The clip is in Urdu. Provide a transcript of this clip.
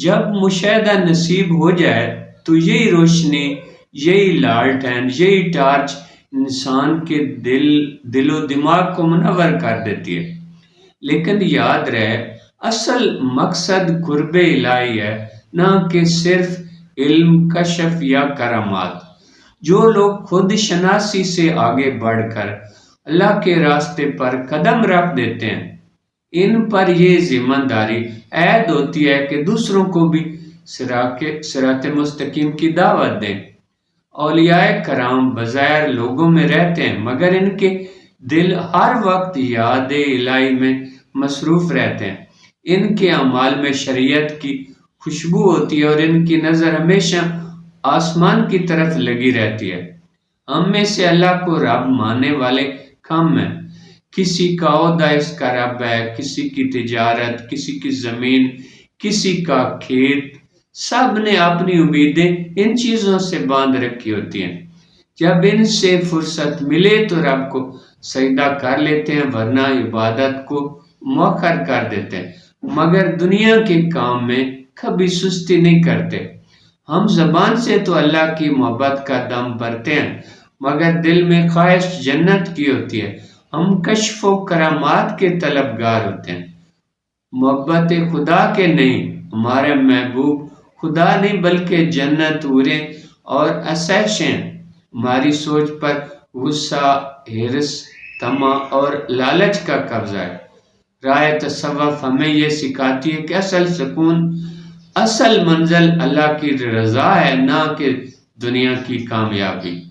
جب مشاہدہ نصیب ہو جائے تو یہی روشنی، یہی لالٹین، یہی ٹارچ انسان کے دل و دماغ کو منور کر دیتی ہے۔ لیکن یاد رہے، اصل مقصد قرب الہی ہے، نہ کہ صرف علم، کشف یا کرامات۔ جو لوگ خود شناسی سے آگے بڑھ کر اللہ کے راستے پر قدم رکھ دیتے ہیں، ان پر یہ ذمہ داری عائد ہوتی ہے کہ دوسروں کو بھی صراط مستقیم کی دعوت دیں۔ اولیاء کرام بظاہر لوگوں میں رہتے ہیں، مگر ان کے دل ہر وقت یاد الہی میں مصروف رہتے ہیں۔ ان کے اعمال میں شریعت کی خوشبو ہوتی ہے اور ان کی نظر ہمیشہ آسمان کی طرف لگی رہتی ہے۔ ہم میں سے اللہ کو رب ماننے والے کم ہیں۔ کسی کا عہدہ اس کا رب ہے، کسی کی تجارت، کسی کی زمین، کسی کا کھیت، سب نے اپنی امیدیں ان چیزوں سے باندھ رکھی ہوتی ہیں۔ جب ان سے فرصت ملے تو رب کو سجدہ کر لیتے ہیں، ورنہ عبادت کو مؤخر کر دیتے ہیں، مگر دنیا کے کام میں کبھی سستی نہیں کرتے۔ ہم زبان سے تو اللہ کی محبت کا دم بھرتے ہیں، مگر دل میں خواہش جنت کی ہوتی ہے۔ ہم کشف و کرامات کے طلبگار ہوتے ہیں، محبت خدا کے نہیں۔ ہمارے محبوب خدا نہیں بلکہ جنت، حوریں اور عشائشیں۔ ہماری سوچ پر غصہ، حرص، طمع اور لالچ کا قبضہ ہے۔ راہ تصوف ہمیں یہ سکھاتی ہے کہ اصل سکون، اصل منزل اللہ کی رضا ہے، نہ کہ دنیا کی کامیابی۔